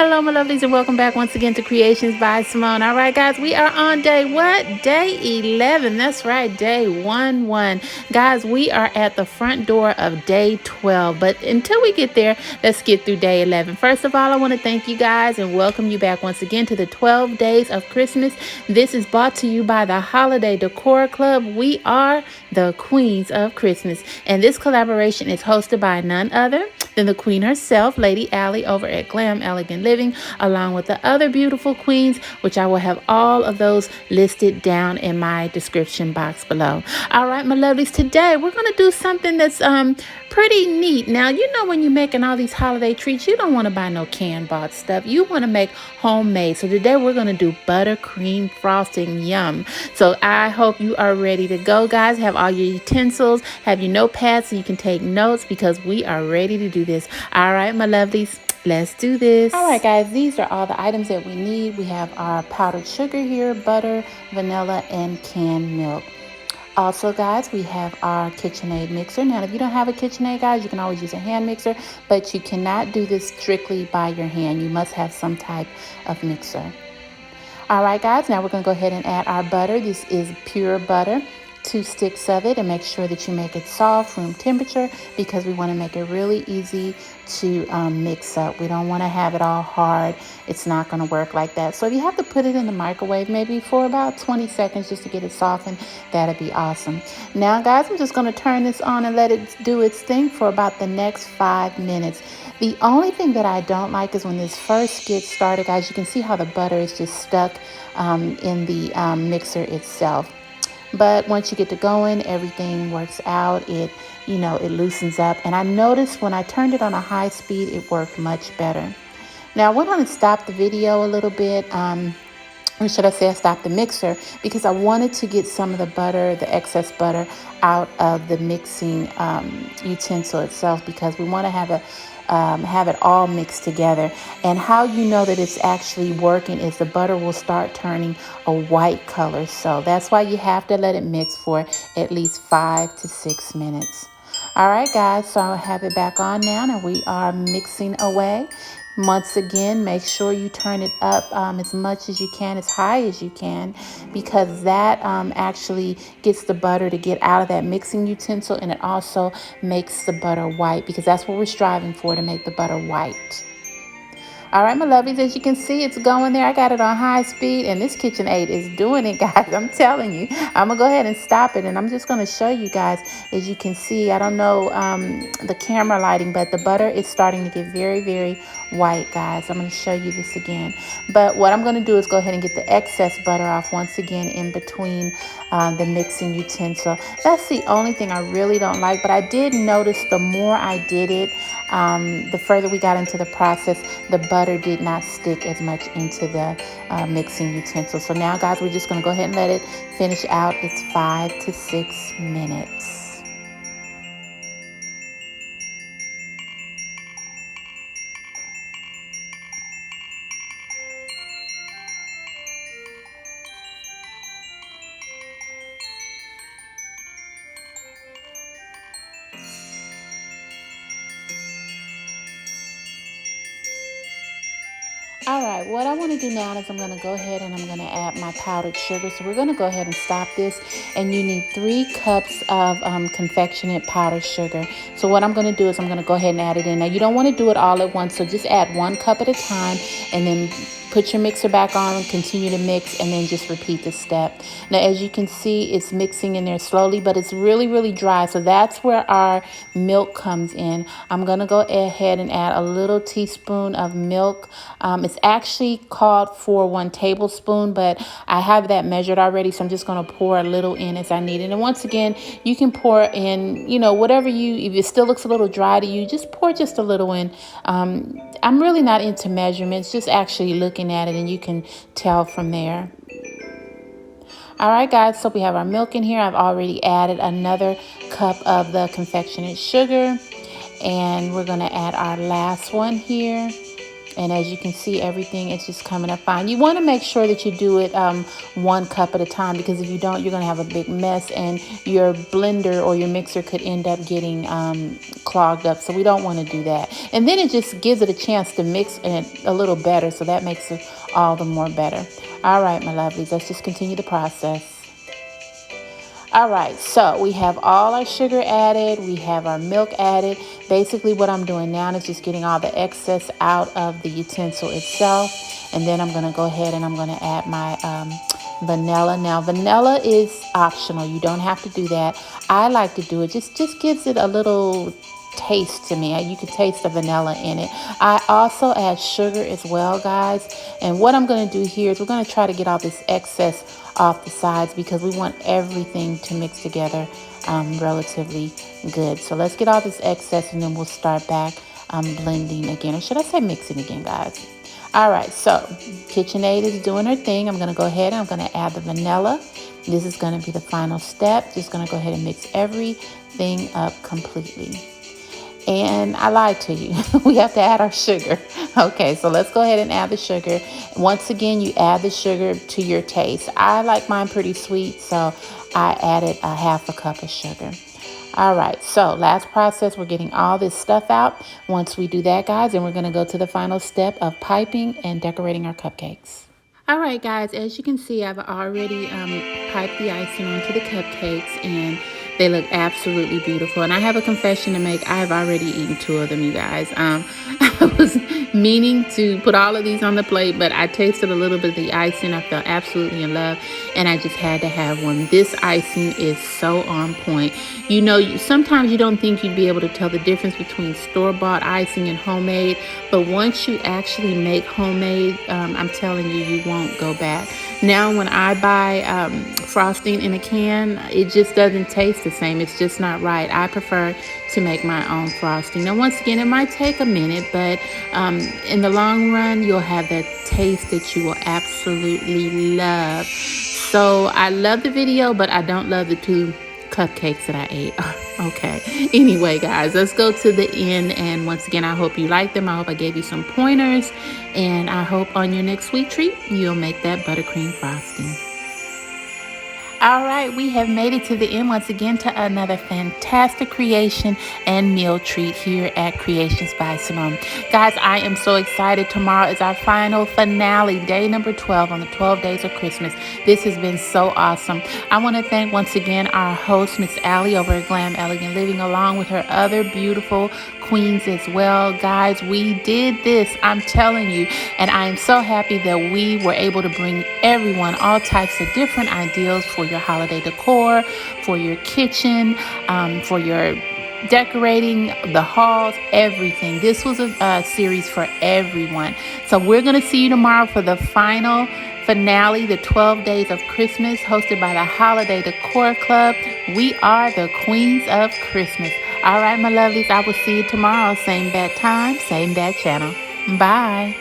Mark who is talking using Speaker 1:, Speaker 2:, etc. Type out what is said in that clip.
Speaker 1: Hello, my lovelies, and welcome back once again to Creations by Simone. All right, guys, we are on day what? Day 11. That's right, day 1-1. Guys, we are at the front door of day 12. But until we get there, let's get through day 11. First of all, I want to thank you guys and welcome you back once again to the 12 days of Christmas. This is brought to you by the Holiday Decor Club. We are the Queens of Christmas. And this collaboration is hosted by none other than the Queen herself, Lady Allie, over at Glam Living, along with the other beautiful queens, which I will have all of those listed down in my description box below. All right, my lovelies, today we're going to do something that's pretty neat. Now, you know, when you're making all these holiday treats, you don't want to buy no canned bought stuff. You want to make homemade. So today we're going to do buttercream frosting. Yum. So I hope you are ready to go, guys. Have all your utensils, have your notepads so you can take notes, because we are ready to do this. All right, my lovelies, let's do this. All right, guys, these are all the items that we need. We have our powdered sugar here, butter, vanilla, and canned milk. Also, guys, we have our KitchenAid mixer. Now, if you don't have a KitchenAid, guys, you can always use a hand mixer, but you cannot do this strictly by your hand. You must have some type of mixer. All right, guys, now we're going to go ahead and add our butter. This is pure butter. 2 sticks of it, and make sure that you make it soft, room temperature, because we want to make it really easy to mix up. We don't want to have it all hard. It's not going to work like that. So if you have to put it in the microwave maybe for about 20 seconds just to get it softened, that'd be awesome. Now, guys, I'm just going to turn this on and let it do its thing for about the next 5 minutes. The only thing that I don't like is when this first gets started, guys, you can see how the butter is just stuck in the mixer itself. But once you get to going, everything works out. It loosens up. And I noticed when I turned it on a high speed, it worked much better. Now I went on and stopped the video a little bit. Or should I say I stopped the mixer, because I wanted to get some of the butter, the excess butter, out of the mixing utensil itself, because we want to have it all mixed together. And how you know that it's actually working is the butter will start turning a white color. So that's why you have to let it mix for at least 5 to 6 minutes. All right, guys, so I'll have it back on now, and we are mixing away. Once again, make sure you turn it up as much as you can, as high as you can, because that actually gets the butter to get out of that mixing utensil, and it also makes the butter white, because that's what we're striving for, to make the butter white. All right, my lovelies, as you can see, it's going there. I got it on high speed, and this KitchenAid is doing it, guys. I'm telling you. I'm going to go ahead and stop it, and I'm just going to show you guys. As you can see, I don't know the camera lighting, but the butter is starting to get very, very white, guys. I'm going to show you this again. But what I'm going to do is go ahead and get the excess butter off once again in between the mixing utensil. That's the only thing I really don't like, but I did notice the more I did it, the further we got into the process, the butter did not stick as much into the mixing utensil. So now, guys, we're just going to go ahead and let it finish out its 5 to 6 minutes. All right, what I want to do now is I'm going to go ahead and I'm going to add my powdered sugar. So we're going to go ahead and stop this, and you need 3 cups of confectionate powdered sugar. So what I'm going to do is I'm going to go ahead and add it in. Now, you don't want to do it all at once, so just add 1 cup at a time, and then put your mixer back on and continue to mix, and then just repeat the step. Now, as you can see, it's mixing in there slowly, but it's really, really dry. So that's where our milk comes in. I'm going to go ahead and add a little teaspoon of milk. It's actually called for 1 tablespoon, but I have that measured already. So I'm just going to pour a little in as I need it. And once again, you can pour in, whatever if it still looks a little dry to you, just pour just a little in. I'm really not into measurements, just actually looking at it, and you can tell from there. All right, guys, so we have our milk in here. I've already added another cup of the confectionate sugar, and we're going to add our last one here. And as you can see, everything is just coming up fine. You want to make sure that you do it 1 cup at a time, because if you don't, you're going to have a big mess and your blender or your mixer could end up getting clogged up. So we don't want to do that. And then it just gives it a chance to mix it a little better. So that makes it all the more better. All right, my lovelies, let's just continue the process. All right, so we have all our sugar added, we have our milk added. Basically what I'm doing now is just getting all the excess out of the utensil itself. And then I'm gonna go ahead and I'm gonna add my vanilla. Now vanilla is optional, you don't have to do that. I like to do it, just gives it a little taste to me. You can taste the vanilla in it. I also add sugar as well, guys. And what I'm going to do here is we're going to try to get all this excess off the sides, because we want everything to mix together relatively good. So let's get all this excess and then we'll start back blending again, or should I say mixing again, guys. All right, so KitchenAid is doing her thing. I'm going to go ahead and I'm going to add the vanilla. This is going to be the final step. Just going to go ahead and mix everything up completely. And I lied to you. We have to add our sugar. Okay, so let's go ahead and add the sugar. Once again, you add the sugar to your taste. I like mine pretty sweet, so I added a 1/2 cup of sugar. All right, so last process, we're getting all this stuff out. Once we do that, guys, then we're going to go to the final step of piping and decorating our cupcakes. All right, guys, as you can see, I've already piped the icing onto the cupcakes, and they look absolutely beautiful. And I have a confession to make. I've already eaten 2 of them, you guys. I was meaning to put all of these on the plate, but I tasted a little bit of the icing. I felt absolutely in love, and I just had to have one. This icing is so on point. You know, sometimes you don't think you'd be able to tell the difference between store-bought icing and homemade, but once you actually make homemade, I'm telling you, you won't go back. Now, when I buy frosting in a can, it just doesn't taste the same. It's just not right. I prefer to make my own frosting. Now, once again, it might take a minute, but in the long run, you'll have that taste that you will absolutely love. So I love the video, but I don't love the 2 cupcakes that I ate. Okay. Anyway, guys, let's go to the end. And once again, I hope you like them. I hope I gave you some pointers. And I hope on your next sweet treat, you'll make that buttercream frosting. All right, we have made it to the end once again to another fantastic creation and meal treat here at Creations by Simone. Guys, I am so excited. Tomorrow is our final finale, day number 12 on the 12 days of Christmas. This has been so awesome. I want to thank once again our host, Miss Allie over at Glam Elegant Living, along with her other beautiful queens as well. Guys, we did this, I'm telling you, and I am so happy that we were able to bring everyone all types of different ideals for your holiday decor, for your kitchen, for your decorating, the halls, everything. This was a series for everyone. So we're going to see you tomorrow for the final finale, the 12 days of Christmas, hosted by the Holiday Decor Club. We are the Queens of Christmas. All right, my lovelies, I will see you tomorrow. Same bad time, same bad channel. Bye.